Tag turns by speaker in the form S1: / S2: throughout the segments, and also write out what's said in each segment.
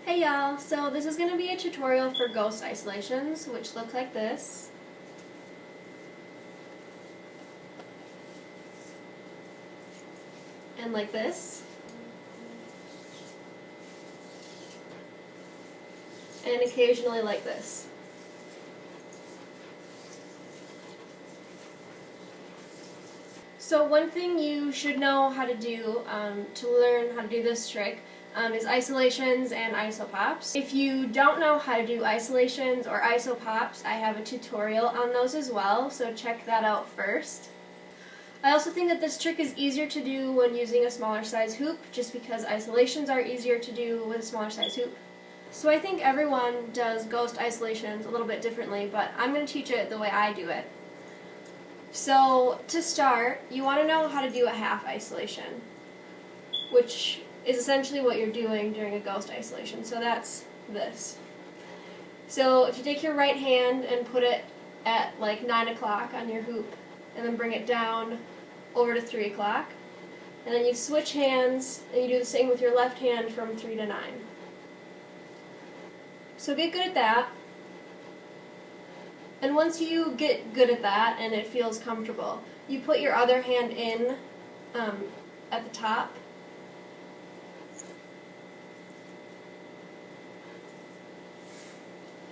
S1: Hey y'all, so this is going to be a tutorial for ghost isolations, which look like this. And like this. And occasionally like this. So one thing you should know how to do to learn how to do this trick is isolations and isopops. If you don't know how to do isolations or isopops, I have a tutorial on those as well, so check that out first. I also think that this trick is easier to do when using a smaller size hoop, just because isolations are easier to do with a smaller size hoop. So I think everyone does ghost isolations a little bit differently, but I'm going to teach it the way I do it. So to start, you want to know how to do a half isolation, which is essentially what you're doing during a ghost isolation. So that's this. So if you take your right hand and put it at like 9 o'clock on your hoop, and then bring it down over to 3 o'clock, and then you switch hands and you do the same with your left hand from 3 to 9. So get good at that. And once you get good at that and it feels comfortable, you put your other hand in at the top.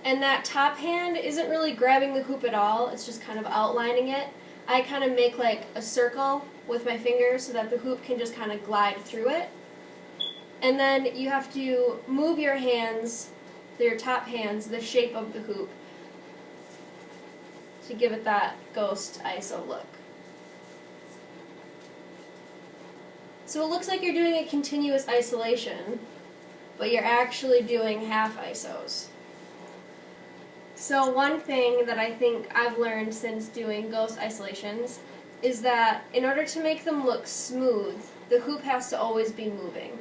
S1: And that top hand isn't really grabbing the hoop at all, it's just kind of outlining it. I kind of make like a circle with my fingers so that the hoop can just kind of glide through it. And then you have to move your hands, your top hands, the shape of the hoop, to give it that ghost ISO look. So it looks like you're doing a continuous isolation, but you're actually doing half ISOs. So one thing that I think I've learned since doing ghost isolations is that in order to make them look smooth, the hoop has to always be moving.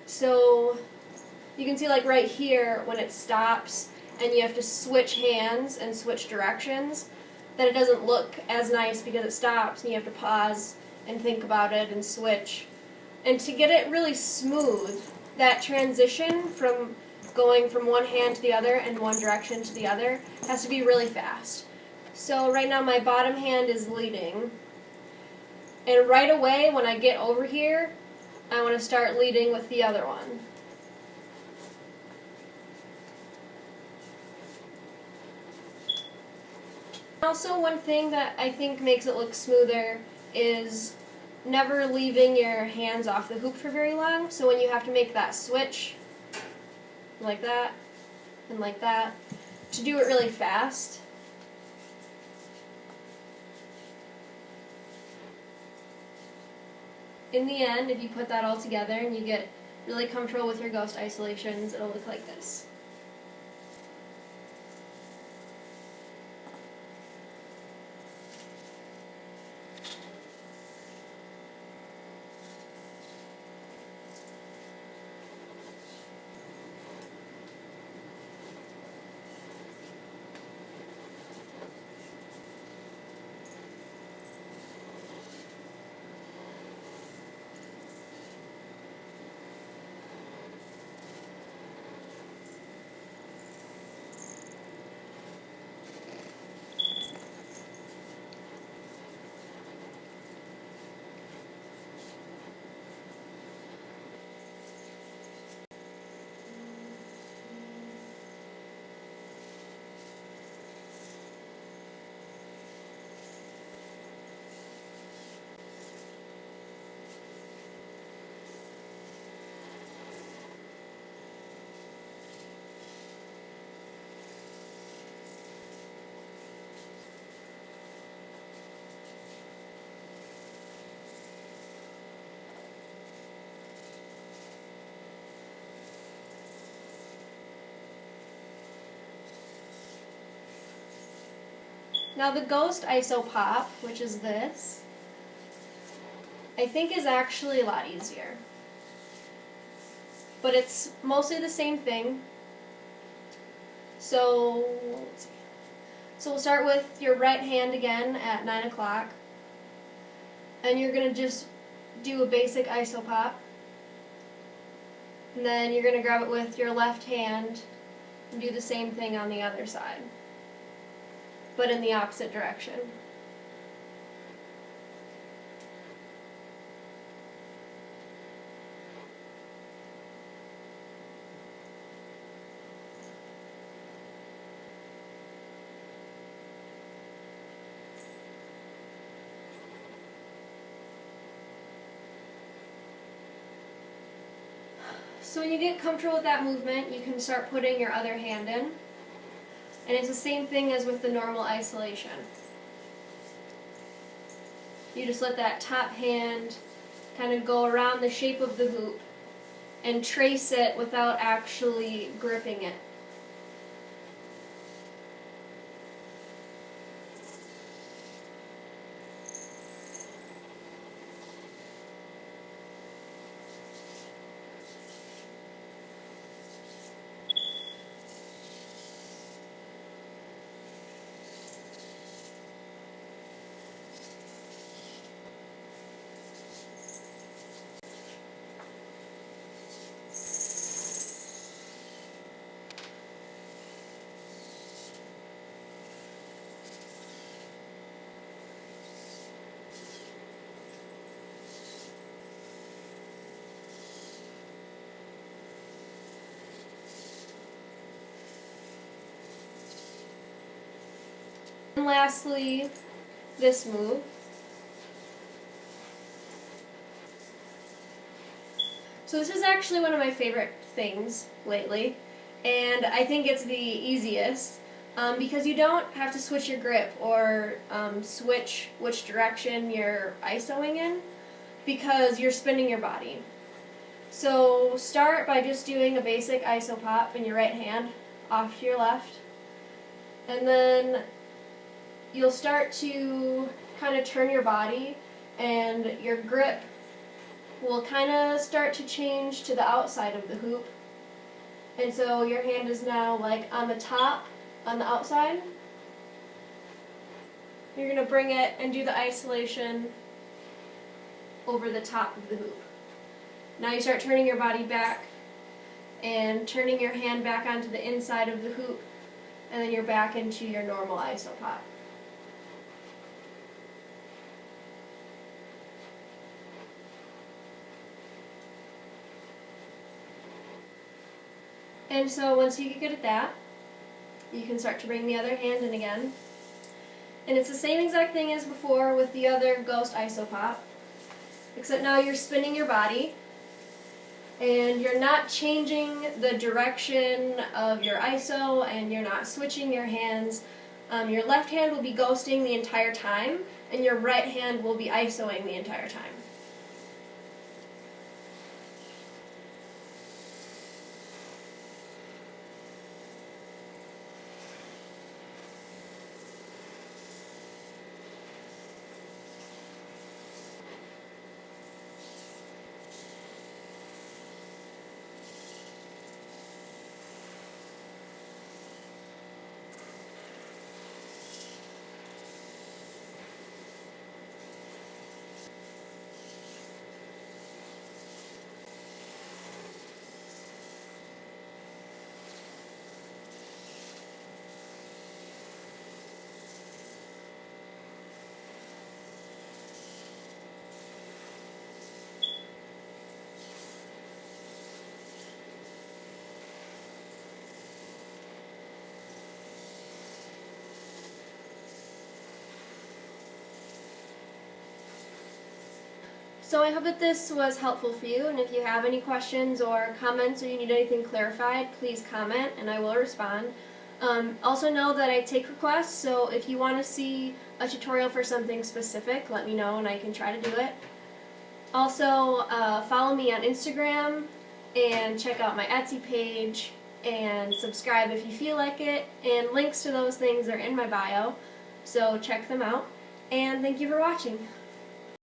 S1: So you can see like right here when it stops and you have to switch hands and switch directions, that it doesn't look as nice because it stops and you have to pause and think about it and switch. And to get it really smooth, that transition from going from one hand to the other and one direction to the other has to be really fast. So right now my bottom hand is leading, and right away when I get over here, I want to start leading with the other one. Also, one thing that I think makes it look smoother is never leaving your hands off the hoop for very long. So when you have to make that switch, like that, and like that, to do it really fast. In the end, if you put that all together and you get really comfortable with your ghost isolations, it'll look like this. Now the ghost ISO pop, which is this, I think is actually a lot easier. But it's mostly the same thing. So, let's see. So we'll start with your right hand again at 9 o'clock. And you're going to just do a basic ISO pop. And then you're going to grab it with your left hand and do the same thing on the other side, but in the opposite direction. So when you get comfortable with that movement, you can start putting your other hand in. And it's the same thing as with the normal isolation. You just let that top hand kind of go around the shape of the hoop and trace it without actually gripping it. And lastly, this move. So this is actually one of my favorite things lately, and I think it's the easiest because you don't have to switch your grip or switch which direction you're isoing in because you're spinning your body. So start by just doing a basic iso pop in your right hand off to your left, and then you'll start to kind of turn your body and your grip will kind of start to change to the outside of the hoop. And so your hand is now like on the top, on the outside. You're going to bring it and do the isolation over the top of the hoop. Now you start turning your body back and turning your hand back onto the inside of the hoop, and then you're back into your normal iso pop. And so once you get good at that, you can start to bring the other hand in again. And it's the same exact thing as before with the other ghost iso pop, except now you're spinning your body and you're not changing the direction of your iso and you're not switching your hands. Your left hand will be ghosting the entire time and your right hand will be isoing the entire time. So I hope that this was helpful for you, and if you have any questions or comments or you need anything clarified, please comment and I will respond. Also know that I take requests, so if you want to see a tutorial for something specific, let me know and I can try to do it. Also, follow me on Instagram and check out my Etsy page and subscribe if you feel like it, and links to those things are in my bio, so check them out. And thank you for watching.